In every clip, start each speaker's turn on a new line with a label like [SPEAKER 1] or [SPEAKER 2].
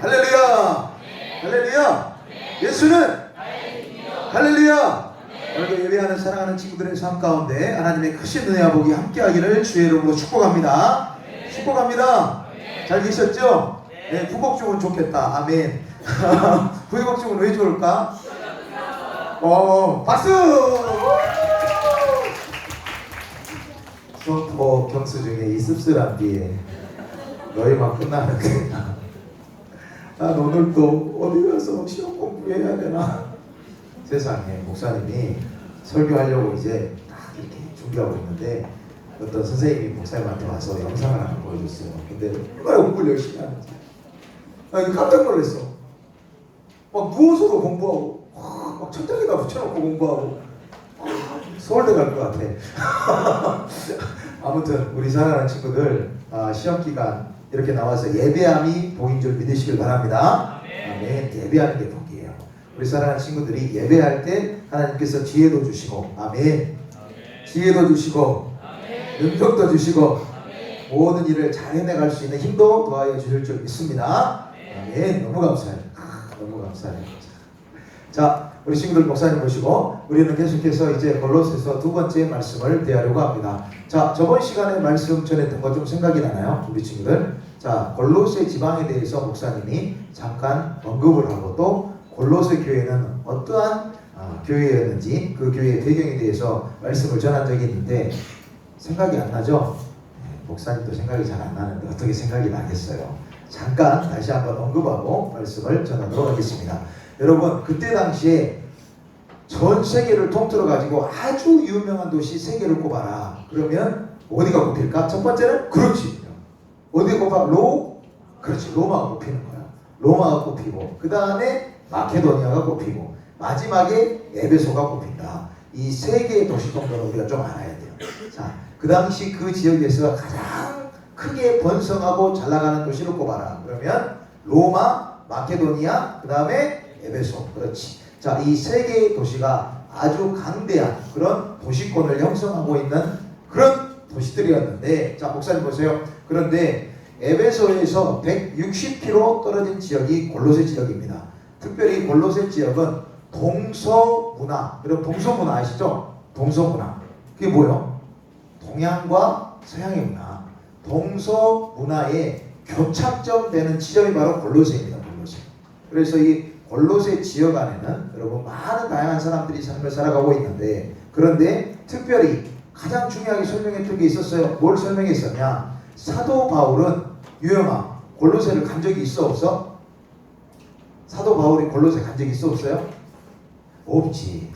[SPEAKER 1] 할렐루야. 할렐루야. 예수는 할렐루야. 오늘도 예배하는 사랑하는 친구들의 삶 가운데 하나님의 크신 은혜와 복이 함께하기를 주의 이름으로 축복합니다. 축복합니다. 잘 계셨죠? 네, 후복 주면 좋겠다. 아멘. 후복 주면 왜 좋을까? 박수! 수원포 경수 중에 이 씁쓸한 비에 너희만 끝나면 되나? 난 오늘 또 어디 가서 시험 공부해야 되나? 세상에 목사님이 설교하려고 이제 딱 이렇게 준비하고 있는데 어떤 선생님이 목사님한테 와서 영상을 하나 보여줬어요. 근데 얼마나 공부를 열심히 하는지 깜짝 놀랐어. 막 누워서도 공부하고 막 천장에다 붙여놓고 공부하고 서울대 갈 것 같아. 아무튼 우리 사랑하는 친구들 시험 기간 이렇게 나와서 예배함이 복인 줄 믿으시길 바랍니다. 아멘. 예배하는 게 복이에요. 우리 사랑하는 친구들이 예배할 때 하나님께서 지혜도 주시고 아멘. 지혜도 주시고 능력도 주시고 모든 일을 잘 해내갈 수 있는 힘도 더하여 주실 줄 믿습니다. 아멘. 너무 감사해요. 너무 감사해요. 자, 우리 친구들 목사님 모시고 우리는 계속해서 이제 골로새서 두 번째 말씀을 대하려고 합니다. 자, 저번 시간에 말씀 전했던 거 좀 생각이 나나요? 우리 친구들. 자, 골로새 지방에 대해서 목사님이 잠깐 언급을 하고 또 골로새 교회는 어떠한 교회였는지 그 교회의 배경에 대해서 말씀을 전한 적이 있는데 생각이 안 나죠? 목사님도 생각이 잘 안 나는데 어떻게 생각이 나겠어요? 잠깐 다시 한번 언급하고 말씀을 전하도록 하겠습니다. 여러분, 그때 당시에 전 세계를 통틀어 가지고 아주 유명한 도시 세 개를 꼽아라. 그러면 어디가 꼽힐까? 첫 번째는 그렇지. 어디가 꼽아? 그렇지. 로마가 꼽히는 거야. 로마가 꼽히고 그 다음에 마케도니아가 꼽히고 마지막에 에베소가 꼽힌다. 이 세 개의 도시 정도는 우리가 좀 알아야 돼요. 자, 그 당시 그 지역에서 가장 크게 번성하고 잘 나가는 도시를 꼽아라. 그러면 로마, 마케도니아, 그 다음에 에베소. 그렇지. 자, 이 세 개의 도시가 아주 강대한 그런 도시권을 형성하고 있는 그런 도시들이었는데, 자, 목사님 보세요. 그런데 에베소에서 160km 떨어진 지역이 골로새 지역입니다. 특별히 골로새 지역은 동서문화, 여러분 동서문화 아시죠? 동서문화. 그게 뭐예요? 동양과 서양의 문화. 동서문화의 교착점 되는 지점이 바로 골로새입니다. 골로새. 그래서 이 골로새 지역 안에는 여러분 많은 다양한 사람들이 삶을 살아가고 있는데, 그런데 특별히 가장 중요하게 설명했던 게 있었어요. 뭘 설명했었냐? 사도 바울은 유영아 골로새를 간 적이 있어 없어? 사도 바울이 골로새 간 적이 있어 없어요? 없지.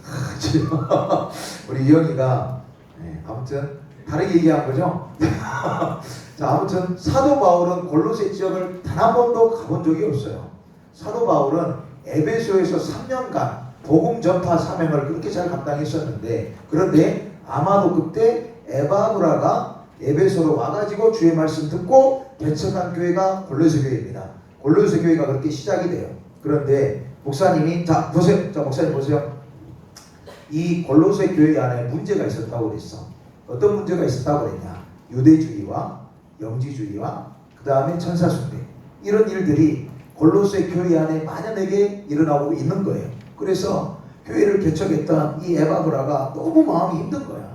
[SPEAKER 1] 우리 유영이가 아무튼 다르게 얘기한 거죠. 자, 아무튼 사도 바울은 골로새 지역을 단 한 번도 가본 적이 없어요. 사도 바울은 에베소에서 3년간 복음 전파 사명을 그렇게 잘 감당했었는데, 그런데 아마도 그때 에바브라가 에베소로 와가지고 주의 말씀 듣고 개척한 교회가 골로새 교회입니다. 골로새 교회가 그렇게 시작이 돼요. 그런데 목사님이 자 보세요. 자, 목사님 보세요. 이 골로새 교회 안에 문제가 있었다고 그랬어. 어떤 문제가 있었다고 그랬냐? 유대주의와 영지주의와 그 다음에 천사숭배, 이런 일들이 골로새 교회 안에 만연하게 일어나고 있는 거예요. 그래서 교회를 개척했던 이 에바브라가 너무 마음이 힘든 거야.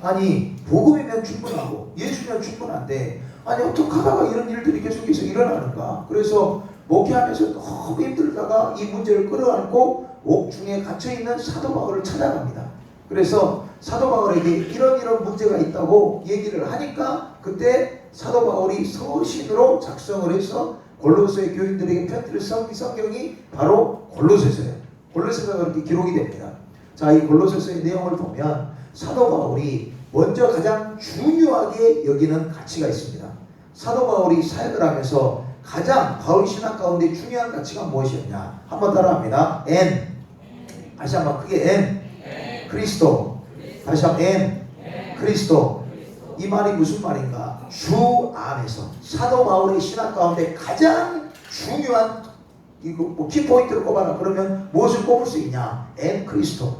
[SPEAKER 1] 아니, 복음이면 충분하고 예수면 충분한데 아니 어떻게 하다가 이런 일들이 계속해서 일어나는가? 그래서 목회하면서 너무 힘들다가 이 문제를 끌어안고 옥중에 갇혀있는 사도 바울을 찾아갑니다. 그래서 사도 바울에게 이런 문제가 있다고 얘기를 하니까 그때 사도 바울이 서신으로 작성을 해서 골로새 교인들에게 편지를 쓴 성경이 바로 골로새서예요. 골로새서가 그렇게 기록이 됩니다. 자, 이 골로새서의 내용을 보면 사도 바울이 먼저 가장 중요하게 여기는 가치가 있습니다. 사도 바울이 사역을 하면서 가장 바울 신학 가운데 중요한 가치가 무엇이었냐? 한번 따라합니다. N. 다시 한번 크게 N. 그리스도. 다시 한번 N. 그리스도. 이 말이 무슨 말인가? 주 안에서 사도 바울의 신학 가운데 가장 중요한 이거 뭐 키포인트를 꼽아라. 그러면 무엇을 꼽을 수 있냐? N 그리스도.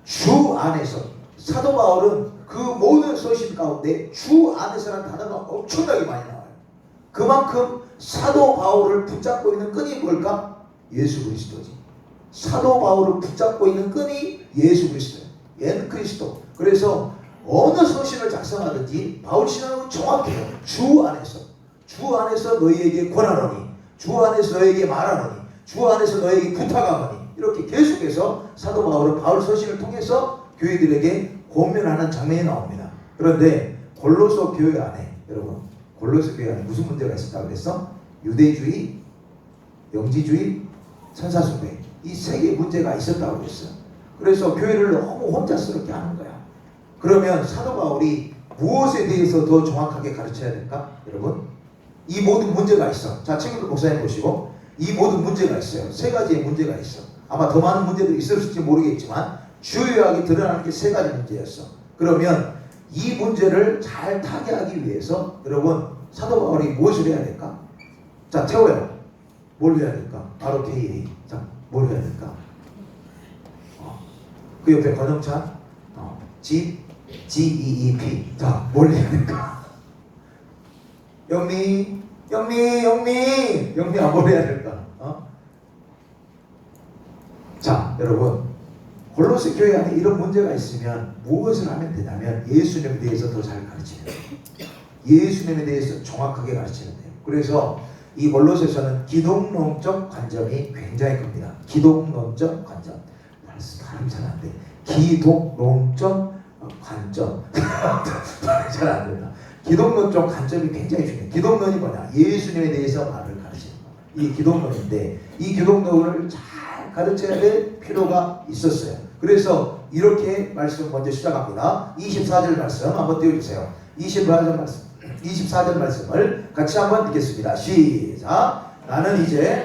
[SPEAKER 1] 주 안에서. 사도 바울은 그 모든 서신 가운데 주 안에서라는 단어가 엄청나게 많이 나와요. 그만큼 사도 바울을 붙잡고 있는 끈이 뭘까? 예수 그리스도지. 사도 바울을 붙잡고 있는 끈이 예수 그리스도예요. 엔 그리스도. 그래서 어느 서신을 작성하든지 바울 신앙은 정확해요. 주 안에서 너희에게 권하노니, 주 안에서 너희에게 말하노니, 주 안에서 너희에게 부탁하노니, 이렇게 계속해서 사도 바울은 바울 서신을 통해서 교회들에게 권면하는 장면이 나옵니다. 그런데 골로새 교회 안에, 여러분, 골로새 교회 안에 무슨 문제가 있었다고 그랬어? 유대주의, 영지주의, 천사숭배, 이 세 개의 문제가 있었다고 그랬어요. 그래서 교회를 너무 혼자스럽게 하는 거야. 그러면 사도 바울이 무엇에 대해서 더 정확하게 가르쳐야 될까? 여러분, 이 모든 문제가 있어. 자, 친구들 목사님 보시고, 이 모든 문제가 있어요. 세 가지의 문제가 있어. 아마 더 많은 문제들이 있을지 모르겠지만 주요하게 드러나는 게 세 가지 문제였어. 그러면 이 문제를 잘 타개하기 위해서 여러분, 사도 바울이 무엇을 해야 될까? 자, 태호야, 뭘 해야 될까? 바로 KA. 자, 뭘 해야 될까? 그 옆에 권영찬, GEEP. 자, 뭘 해야 될까? 영미 뭘 해야 될까? 자, 여러분, 골로새 교회 안에 이런 문제가 있으면 무엇을 하면 되냐면 예수님에 대해서 더 잘 가르치는 거예요. 예수님에 대해서 정확하게 가르치는 거예요. 그래서 이 골로새서는 기독론적 관점이 굉장히 큽니다. 기독론적 관점. 발음 잘 안 돼. 기독론적 관점. 잘 안 된다. 기독론적 관점이 굉장히 중요해요. 기독론이 뭐냐? 예수님에 대해서 말을 가르치는 거. 이 기독론인데 이 기독론을 잘 가르쳐야 될 필요가 있었어요. 그래서 이렇게 말씀 먼저 시작합니다. 24절 말씀 한번 띄워주세요. 24절 말씀을 같이 한번 읽겠습니다. 시작. 나는 이제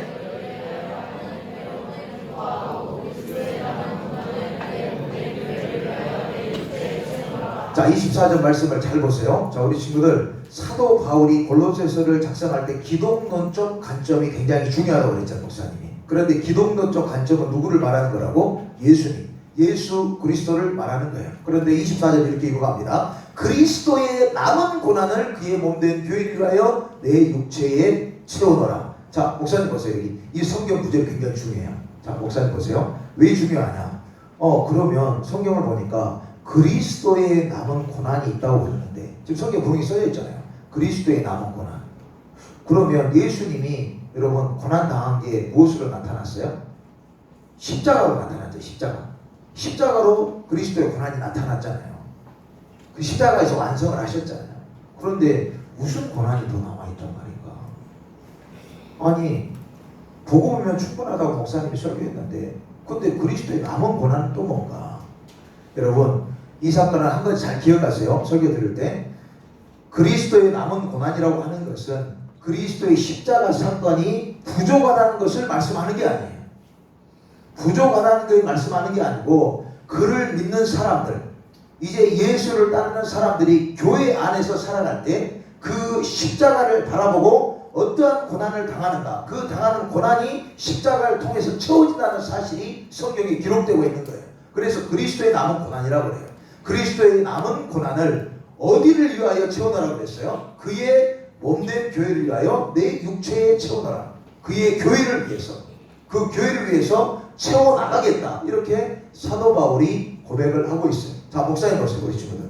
[SPEAKER 1] 자, 24절 말씀을 잘 보세요. 자, 우리 친구들, 사도 바울이 골로새서를 작성할 때 기독론적 관점이 굉장히 중요하다고 그랬잖아요, 목사님이. 그런데 기독론적 관점은 누구를 말하는 거라고? 예수님, 예수 그리스도를 말하는 거예요. 그런데 24절 이렇게 읽어갑니다. 그리스도의 남은 고난을 그의 몸된 교회를 위하여 내 육체에 채워넣어라. 자, 목사님 보세요. 여기 이 성경 구절이 굉장히 중요해요. 자, 목사님 보세요. 왜 중요하냐? 그러면 성경을 보니까 그리스도의 남은 고난이 있다고 그러는데 지금 성경 분명히 써져 있잖아요. 그리스도의 남은 고난. 그러면 예수님이 여러분 고난 당한 게 무엇으로 나타났어요? 십자가로 나타났죠. 십자가로 그리스도의 고난이 나타났잖아요. 그 십자가에서 완성을 하셨잖아요. 그런데 무슨 고난이 더 남아있단 말인가? 아니, 보고 보면 충분하다고 목사님이 설교했는데 근데 그리스도의 남은 고난은 또 뭔가? 여러분, 이 사건을 한 가지 잘 기억하세요. 설교 들을 때 그리스도의 남은 고난이라고 하는 것은 그리스도의 십자가 사건이 부족하다는 것을 말씀하는 게 아니에요. 부족하다는 걸 말씀하는 게 아니고 그를 믿는 사람들, 이제 예수를 따르는 사람들이 교회 안에서 살아갈 때 그 십자가를 바라보고 어떠한 고난을 당하는가, 그 당하는 고난이 십자가를 통해서 채워진다는 사실이 성경에 기록되고 있는 거예요. 그래서 그리스도의 남은 고난이라고 그래요. 그리스도의 남은 고난을 어디를 위하여 채워넣으라고 그랬어요? 그의 몸된 교회를 위하여 내 육체에 채워넣어라. 그의 교회를 위해서, 그 교회를 위해서 채워나가겠다. 이렇게 사도 바울이 고백을 하고 있어요. 자, 목사님 보세요. 우리 친구들,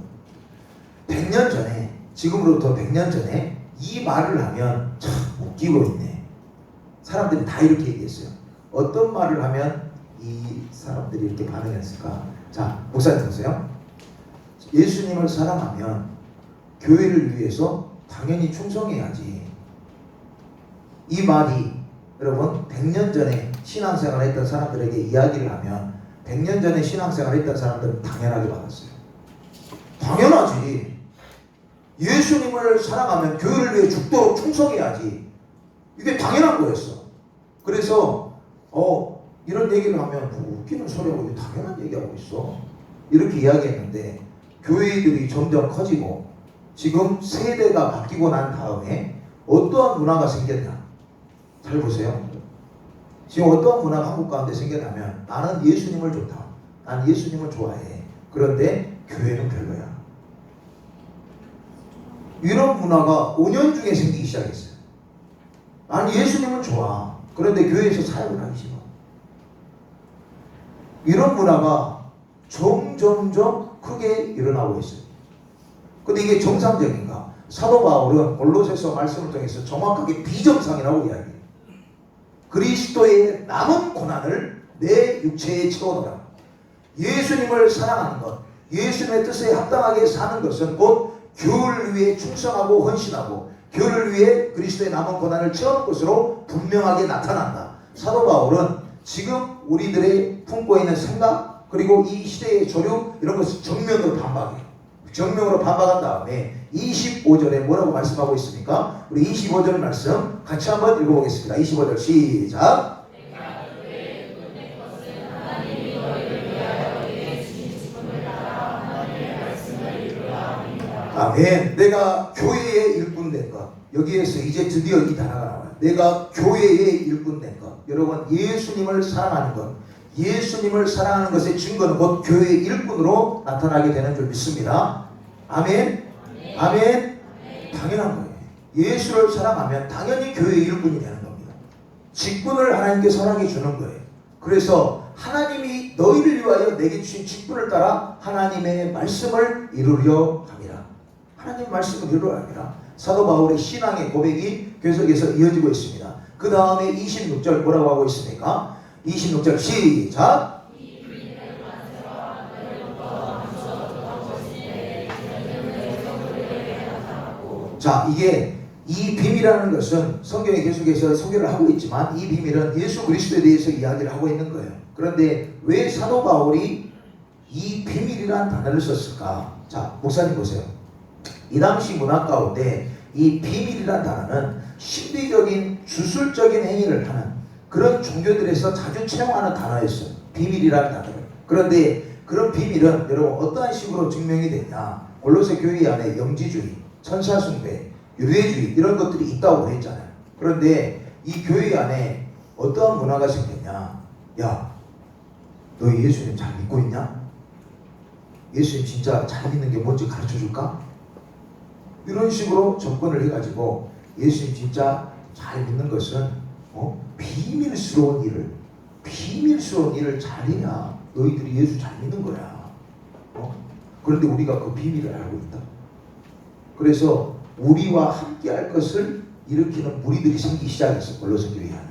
[SPEAKER 1] 100년 전에, 지금으로부터 100년 전에 이 말을 하면 참 웃기고 있네. 사람들이 다 이렇게 얘기했어요. 어떤 말을 하면 이 사람들이 이렇게 반응했을까? 자, 목사님 보세요. 예수님을 사랑하면 교회를 위해서 당연히 충성해야지. 이 말이 여러분 100년 전에 신앙생활을 했던 사람들에게 이야기를 하면 100년 전에 신앙생활을 했던 사람들은 당연하게 받았어요. 당연하지. 예수님을 사랑하면 교회를 위해 죽도록 충성해야지. 이게 당연한 거였어. 그래서 이런 얘기를 하면 뭐 웃기는 소리하고 당연한 얘기하고 있어. 이렇게 이야기했는데 교회들이 점점 커지고 지금 세대가 바뀌고 난 다음에 어떠한 문화가 생겼냐? 잘 보세요. 지금 어떠한 문화가 한국 가운데 생겨나면 나는 예수님을 좋다. 난 예수님을 좋아해. 그런데 교회는 별로야. 이런 문화가 5년 중에 생기기 시작했어요. 아니 예수님은 좋아. 그런데 교회에서 사역을 하기 싫어. 이런 문화가 점점점 크게 일어나고 있어요. 근데 이게 정상적인가? 사도 바울은 골로새서 말씀을 통해서 정확하게 비정상이라고 이야기해요. 그리스도의 남은 고난을 내 육체에 채워넣으라. 예수님을 사랑하는 것, 예수님의 뜻에 합당하게 사는 것은 곧 교회를 위해 충성하고 헌신하고 교회를 위해 그리스도의 남은 고난을 채우는 것으로 분명하게 나타난다. 사도 바울은 지금 우리들의 품고 있는 생각 그리고 이 시대의 조류 이런 것을 정면으로 반박해요. 정면으로 반박한 다음에 25절에 뭐라고 말씀하고 있습니까? 우리 25절 말씀 같이 한번 읽어보겠습니다. 25절 시작. 아멘. 내가 교회의 일꾼 된 것. 여기에서 이제 드디어 이 단어가 나와요. 내가 교회의 일꾼 된 것. 여러분 예수님을 사랑하는 것. 예수님을 사랑하는 것의 증거는 곧 교회의 일꾼으로 나타나게 되는 줄 믿습니다. 아멘. 아멘. 당연한 거예요. 예수를 사랑하면 당연히 교회의 일꾼이 되는 겁니다. 직분을 하나님께 사랑해 주는 거예요. 그래서 하나님이 너희를 위하여 내게 주신 직분을 따라 하나님의 말씀을 이루려 합니다. 하나님의 말씀을 이루려 합니다. 사도 바울의 신앙의 고백이 계속해서 이어지고 있습니다. 그 다음에 26절 뭐라고 하고 있습니까? 26절 시작. 자, 이게 이 비밀이라는 것은 성경에 계속해서 소개를 하고 있지만 이 비밀은 예수 그리스도에 대해서 이야기를 하고 있는 거예요. 그런데 왜 사도 바울이 이 비밀이라는 단어를 썼을까? 자, 목사님 보세요. 이 당시 문화 가운데 이 비밀이라는 단어는 신비적인 주술적인 행위를 하는 그런 종교들에서 자주 채용하는 단어였어요. 비밀이라는 단어를. 그런데 그런 비밀은 여러분 어떠한 식으로 증명이 되냐? 골로새 교회 안에 영지주의, 천사숭배, 유대주의 이런 것들이 있다고 그랬잖아요. 그런데 이 교회 안에 어떠한 문화가 생겼냐? 야, 너 예수님 잘 믿고 있냐? 예수님 진짜 잘 믿는 게 뭔지 가르쳐 줄까? 이런 식으로 접근을 해가지고 예수님 진짜 잘 믿는 것은 비밀스러운 일을 잘해야 너희들이 예수 잘 믿는 거야. 그런데 우리가 그 비밀을 알고 있다. 그래서 우리와 함께 할 것을 일으키는 무리들이 생기기 시작했어. 골로새 교회 안에.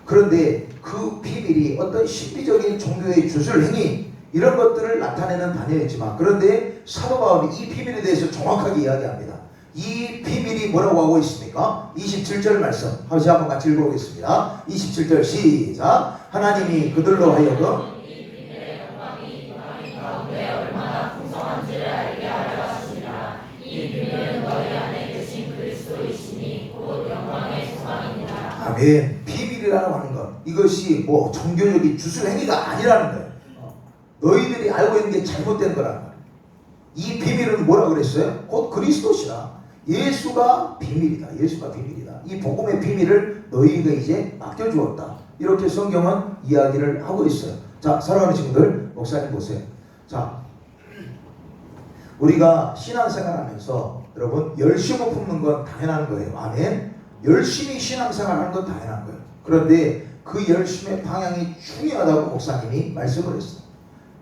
[SPEAKER 1] 그런데 그 비밀이 어떤 신비적인 종교의 주술 행위 이런 것들을 나타내는 단어였지만 그런데 사도 바울이 이 비밀에 대해서 정확하게 이야기합니다. 이 비밀이 뭐라고 하고 있습니까? 27절 말씀 다시 한번 같이 읽어보겠습니다. 27절 시작. 하나님이 그들로 하여금 아멘. 비밀이라고 하는 것 이것이 뭐 종교적인 주술 행위가 아니라는 거예요. 너희들이 알고 있는 게 잘못된 거라는 거예요. 이 비밀은 뭐라 그랬어요? 곧 그리스도시라. 예수가 비밀이다. 예수가 비밀이다. 이 복음의 비밀을 너희에게 이제 맡겨주었다. 이렇게 성경은 이야기를 하고 있어요. 자, 사랑하는 친구들, 목사님 보세요. 자, 우리가 신앙생활하면서 여러분 열심히 품는 건 당연한 거예요. 아멘. 열심히 신앙생활하는 건 당연한 거예요. 그런데 그 열심의 방향이 중요하다고 목사님이 말씀을 했어요.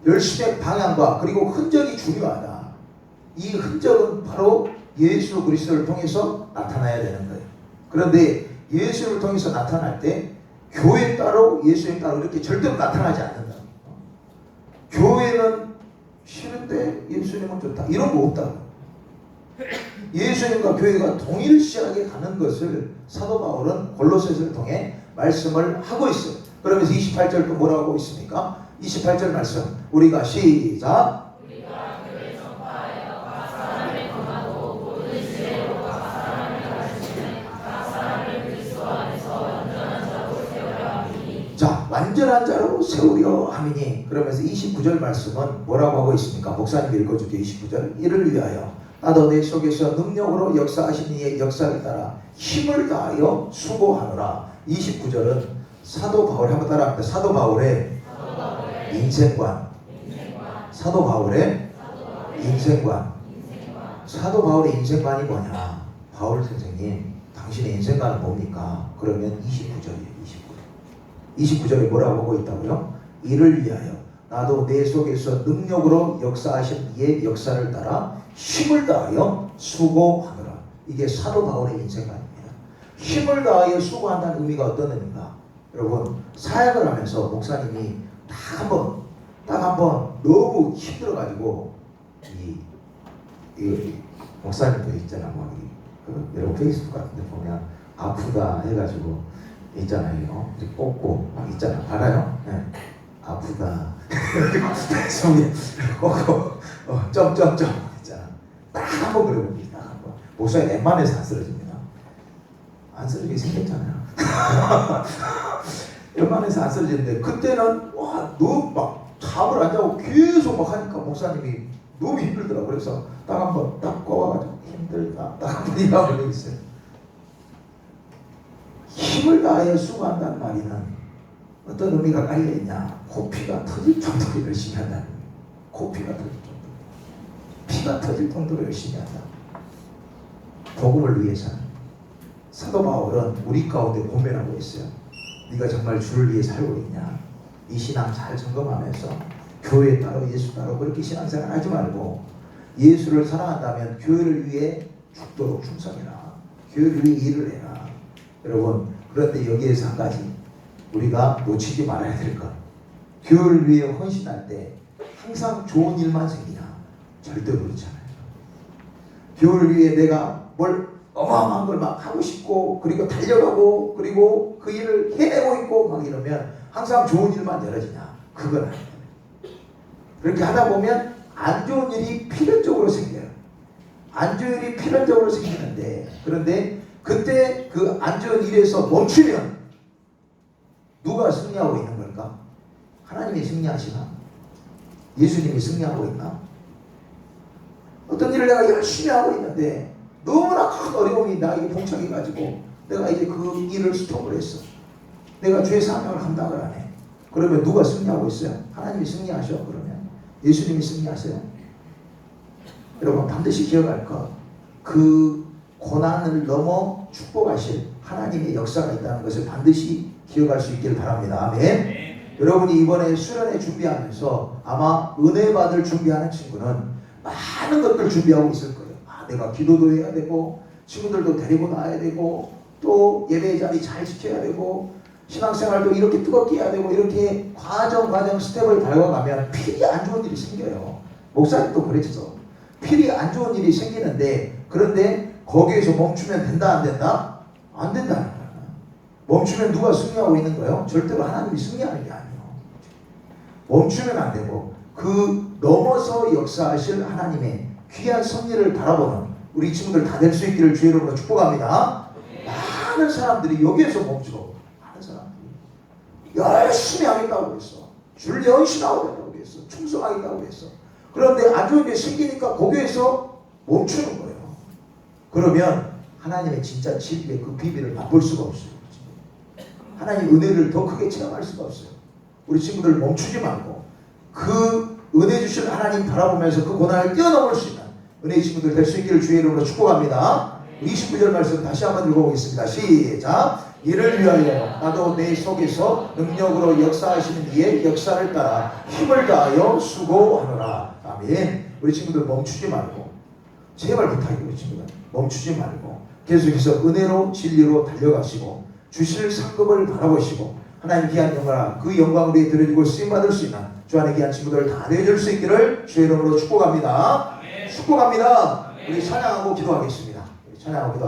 [SPEAKER 1] 열심의 방향과 그리고 흔적이 중요하다. 이 흔적은 바로 예수 그리스도를 통해서 나타나야 되는 거예요. 그런데 예수를 통해서 나타날 때 교회 따로 예수님 따로 이렇게 절대로 나타나지 않는다. 교회는 싫은데 예수님은 좋다. 이런 거 없다. 예수님과 교회가 동일시하게 가는 것을 사도 바울은 골로새서를 통해 말씀을 하고 있어요. 그러면서 28절 또 뭐라고 하고 있습니까? 28절 말씀 우리가 시작. 우리가 교회 전파하여 각 사람을 권하고 모든 시대로 각 사람을 가르치는 각 사람을 그리스도 안에서 완전한 자로 세우려 함이니. 자, 완전한 자로 세우려 함이니. 그러면서 29절 말씀은 뭐라고 하고 있습니까? 목사님 읽어줄게요. 29절. 이를 위하여 나도 내 속에서 능력으로 역사하신 이의 역사를 따라 힘을 다하여 수고하노라. 29절은 사도 바울 한번 따라합니다. 사도 바울의 인생관. 사도 바울의 인생관. 사도 바울의 인생관이 뭐냐? 바울 선생님 당신의 인생관은 뭡니까? 그러면 29절이에요. 29절에 뭐라고 하고 있다고요? 이를 위하여 나도 내 속에서 능력으로 역사하신 이의 역사를 따라 힘을 다하여 수고하노라. 이게 사도 바울의 인생관입니다. 힘을 다하여 수고한다는 의미가 어떤 의미인가? 여러분, 사역을 하면서 목사님이 딱 한 번 너무 힘들어가지고 이 목사님도 있잖아, 여러분 페이스북 같은 데 보면 아프다 해가지고 있잖아요. 이렇게 꽂고 막 있잖아. 알아요? 네. 아프다. 손이 꽂고 점점점 있잖아. 딱 한 번 그려봅니다. 딱 한 번. 목사님 웬만해서 안 쓰러집니다. 안 쓰러지게 생겼잖아요. 웬만해서 안 쓰러지는데 그때는 너무 막 잠을 안 자고 계속 막 하니까 목사님이 너무 힘들더라고. 그래서 딱 한 번 딱 꽂아가지고 힘들다. 딱 한 번 이라고 돼 있어요. 힘을 다하여 수고한다는 말에는 어떤 의미가 깔려있냐? 코피가 터질 정도로 열심히 한다는 거예요. 코피가 터질 정도로, 피가 터질 정도로 열심히 한다. 복음을 위해서는. 사도 바울은 우리 가운데 고민하고 있어요. 네가 정말 주를 위해 살고 있냐? 이 신앙 잘 점검하면서 교회 따로 예수 따로 그렇게 신앙생활 하지 말고 예수를 사랑한다면 교회를 위해 죽도록 충성해라. 교회를 위해 일을 해라. 여러분, 그런데 여기에서 한 가지 우리가 놓치지 말아야 될 것. 교회를 위해 헌신할 때 항상 좋은 일만 생기냐? 절대 그렇지 않아요. 교회를 위해 내가 뭘 어마어마한 걸 막 하고 싶고 그리고 달려가고 그리고 그 일을 해내고 있고 막 이러면 항상 좋은 일만 열어지냐? 그건 아니에요. 그렇게 하다 보면 안 좋은 일이 필연적으로 생겨요. 안 좋은 일이 필연적으로 생기는데 그런데 그때 그 안 좋은 일에서 멈추면 누가 승리하고 있는 걸까? 하나님이 승리하시나? 예수님이 승리하고 있나? 어떤 일을 내가 열심히 하고 있는데 너무나 큰 어려움이 나에게 봉착해가지고 내가 이제 그 일을 스톱을 했어. 내가 주의 사명을 감당을 안 해. 그러면 누가 승리하고 있어요? 하나님이 승리하셔. 그러면 예수님이 승리하세요. 여러분 반드시 기억할 것. 그 고난을 넘어 축복하실 하나님의 역사가 있다는 것을 반드시 기억할 수 있기를 바랍니다. 아멘. 네. 여러분이 이번에 수련회 준비하면서 아마 은혜 받을 준비하는 친구는 많은 것들 준비하고 있을 거예요. 내가 기도도 해야 되고 친구들도 데리고 나와야 되고 또 예배의 자리 잘 지켜야 되고 신앙생활도 이렇게 뜨겁게 해야 되고 이렇게 과정 스텝을 밟아가면 필히 안 좋은 일이 생겨요. 목사님도 그랬죠. 필히 안 좋은 일이 생기는데 그런데 거기에서 멈추면 된다 안 된다? 안 된다는 거야. 멈추면 누가 승리하고 있는 거예요? 절대로 하나님이 승리하는 게 아니에요. 멈추면 안 되고 그 넘어서 역사하실 하나님의 귀한 섭리를 바라보는 우리 친구들 다 될 수 있기를 주의 이름으로 축복합니다. 많은 사람들이 여기에서 멈추고 많은 사람들이 열심히 하겠다고 했어. 주를 연신하고 했어. 충성하겠다고 했어. 그런데 안 좋은 게 생기니까 거기에서 멈추는 거예요. 그러면 하나님의 진짜 진리의 그 비밀을 맛볼 수가 없어요. 하나님 은혜를 더 크게 체험할 수가 없어요. 우리 친구들 멈추지 말고 그 은혜 주실 하나님 바라보면서 그 고난을 뛰어넘을 수 있는 은혜의 친구들 될 수 있기를 주의 이름으로 축복합니다. 29절 말씀 다시 한번 읽어보겠습니다. 시작. 이를 위하여 나도 내 속에서 능력으로 역사하시는 이의 역사를 따라 힘을 다하여 수고하노라. 아멘. 우리 친구들 멈추지 말고 제발 부탁해요. 우리 친구들 멈추지 말고 계속해서 은혜로 진리로 달려가시고 주실 상급을 바라보시고 하나님 귀한 영광 그 영광을 위해 드려지고 쓰임받을 수 있는 주 안에 귀한 친구들 다 되어줄 수 있기를 주의 이름으로 축복합니다. 축복합니다. 우리 찬양하고 기도하겠습니다. 찬양하고 기도.